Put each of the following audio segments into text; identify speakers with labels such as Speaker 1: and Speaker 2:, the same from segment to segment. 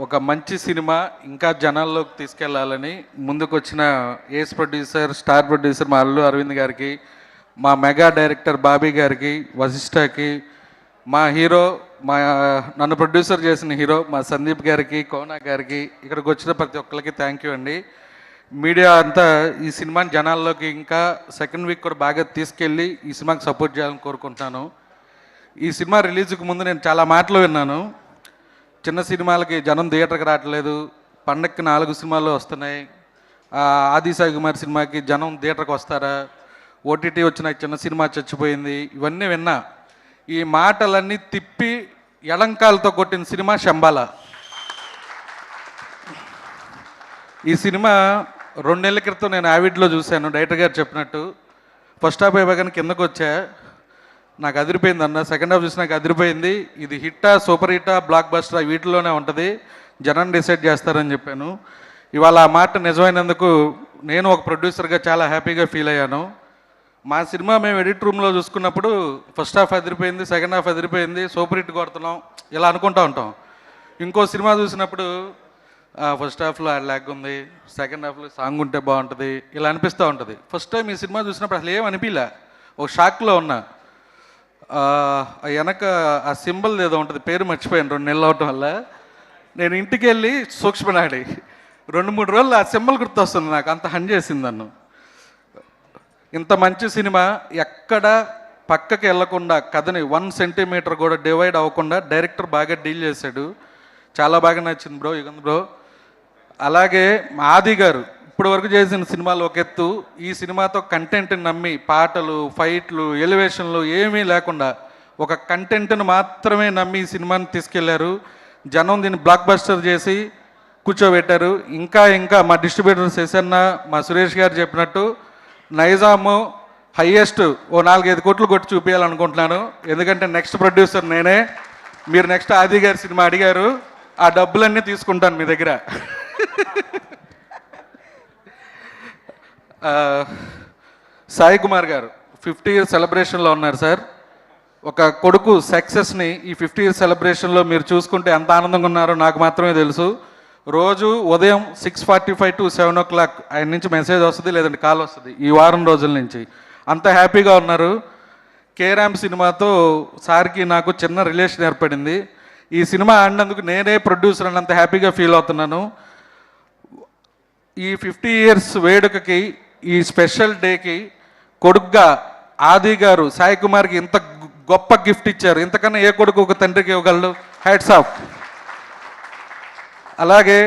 Speaker 1: ఒక మంచి సినిమా ఇంకా జనాల్లోకి తీసుకెళ్లాలని ముందుకు వచ్చిన ఏస్ ప్రొడ్యూసర్, స్టార్ ప్రొడ్యూసర్ మా అల్లు అరవింద్ గారికి, మా మెగా డైరెక్టర్ బాబీ గారికి, వశిష్ఠకి, మా హీరో, నన్ను ప్రొడ్యూసర్ చేసిన హీరో మా సందీప్ గారికి, కోనా గారికి, ఇక్కడికి వచ్చిన ప్రతి ఒక్కరికి థ్యాంక్ యూ అండి. మీడియా అంతా ఈ సినిమాని జనాల్లోకి ఇంకా సెకండ్ వీక్ కూడా బాగా తీసుకెళ్ళి ఈ సినిమాకి సపోర్ట్ చేయాలని కోరుకుంటున్నాను. ఈ సినిమా రిలీజ్కి ముందు నేను చాలా మాటలు విన్నాను. చిన్న సినిమాలకి జనం థియేటర్కి రావట్లేదు, పండక్కి 4 సినిమాలు వస్తున్నాయి, ఆది సాయి కుమార్ సినిమాకి జనం థియేటర్కి వస్తారా, ఓటీటీ వచ్చిన చిన్న సినిమా చచ్చిపోయింది, ఇవన్నీ విన్నా. ఈ మాటలన్నీ తిప్పి ఎలంకాలతో కొట్టిన సినిమా శంబాల. ఈ సినిమా 2 నెలల క్రితం నేను యావిడ్లో చూశాను. డైరెక్టర్ గారు చెప్పినట్టు ఫస్ట్ హాఫ్ అయిపోగానే కిందకు వచ్చా, నాకు అదిరిపోయింది అన్న. సెకండ్ హాఫ్ చూసి నాకు అదిరిపోయింది. ఇది హిట్టా, సూపర్ హిట్టా, బ్లాక్ బస్టరా వీటిలోనే ఉంటుంది, జనం డిసైడ్ చేస్తారని చెప్పాను. ఇవాళ ఆ మాట నిజమైనందుకు నేను ఒక ప్రొడ్యూసర్గా చాలా హ్యాపీగా ఫీల్ అయ్యాను. మా సినిమా మేము ఎడిట్ రూమ్లో చూసుకున్నప్పుడు ఫస్ట్ హాఫ్ అదిరిపోయింది, సెకండ్ హాఫ్ అదిరిపోయింది, సూపర్ హిట్ కొడుతున్నాం ఇలా అనుకుంటూ ఉంటాం. ఇంకో సినిమా చూసినప్పుడు ఫస్ట్ హాఫ్లో ల్యాగ్ ఉంది, సెకండ్ హాఫ్లో సాంగ్ ఉంటే బాగుంటుంది ఇలా అనిపిస్తూ ఉంటుంది. ఫస్ట్ టైం ఈ సినిమా చూసినప్పుడు అసలు ఏం అనిపించలే, ఒక షాక్లో ఉన్నా. వెనక ఆ సింబల్ ఏదో ఉంటుంది, పేరు మర్చిపోయాను 2 నెలలు అవటం వల్ల. నేను ఇంటికి వెళ్ళి సూక్ష్మనాడి 2-3 రోజులు ఆ సింబల్ గుర్తొస్తుంది నాకు, అంత హన్ చేసింది నన్ను. ఇంత మంచి సినిమా ఎక్కడ పక్కకి వెళ్లకుండా కథని 1 సెంటీమీటర్ కూడా డివైడ్ అవ్వకుండా డైరెక్టర్ బాగా డీల్ చేశాడు. చాలా బాగా నచ్చింది బ్రో, యుగంధ్ బ్రో. అలాగే ఆది గారు ఇప్పటి వరకు చేసిన సినిమాలు ఒక ఎత్తు, ఈ సినిమాతో కంటెంట్ని నమ్మి పాటలు, ఫైట్లు, ఎలివేషన్లు ఏమీ లేకుండా ఒక కంటెంట్ని మాత్రమే నమ్మి ఈ సినిమాని తీసుకెళ్లారు. జనం దీన్ని బ్లాక్ బస్టర్ చేసి కూర్చోబెట్టారు. ఇంకా ఇంకా మా డిస్ట్రిబ్యూటర్ శశన్న, మా సురేష్ గారు చెప్పినట్టు నైజాము హయ్యెస్ట్ 4-5 కోట్లు కొట్టి చూపించాలనుకుంటున్నాను. ఎందుకంటే నెక్స్ట్ ప్రొడ్యూసర్ నేనే. మీరు నెక్స్ట్ ఆది గారి సినిమా అడిగారు, ఆ డబ్బులన్నీ తీసుకుంటాను మీ దగ్గర. సాయి కుమార్ గారు 50 ఇయర్స్ సెలబ్రేషన్లో ఉన్నారు సార్. ఒక కొడుకు సక్సెస్ని ఈ 50 ఇయర్స్ సెలబ్రేషన్లో మీరు చూసుకుంటే ఎంత ఆనందంగా ఉన్నారో నాకు మాత్రమే తెలుసు. రోజు ఉదయం 6:45 to 7 o'clock ఆయన నుంచి మెసేజ్ వస్తుంది, లేదంటే కాల్ వస్తుంది. ఈ వారం రోజుల నుంచి అంత హ్యాపీగా ఉన్నారు. కేరామ్ సినిమాతో సార్కి నాకు చిన్న రిలేషన్ ఏర్పడింది. ఈ సినిమా ఆడినందుకు నేనే ప్రొడ్యూసర్ అన్నంత హ్యాపీగా ఫీల్ అవుతున్నాను. ఈ 50 ఇయర్స్ వేడుకకి, ఈ స్పెషల్ డేకి కొడుకుగా ఆది గారు సాయి కుమార్కి ఇంత గొప్ప గిఫ్ట్ ఇచ్చారు. ఇంతకన్నా ఏ కొడుకు ఒక తండ్రికి ఇవ్వగలడు? Hats off. అలాగే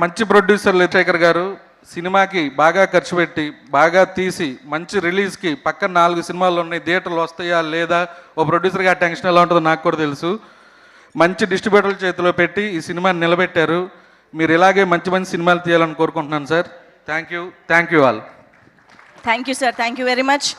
Speaker 1: మంచి ప్రొడ్యూసర్ శేఖర్ గారు సినిమాకి బాగా ఖర్చు పెట్టి బాగా తీసి మంచి రిలీజ్కి పక్కన 4 సినిమాలు ఉన్నాయి, థియేటర్లు వస్తాయా లేదా ఓ ప్రొడ్యూసర్గా టెన్షన్ ఎలా ఉంటుందో నాకు కూడా తెలుసు. మంచి డిస్ట్రిబ్యూటర్ల చేతిలో పెట్టి ఈ సినిమాని నిలబెట్టారు. మీరు ఇలాగే మంచి మంచి సినిమాలు తీయాలని కోరుకుంటున్నాను sir. Thank you all.
Speaker 2: Thank you sir, thank you very much.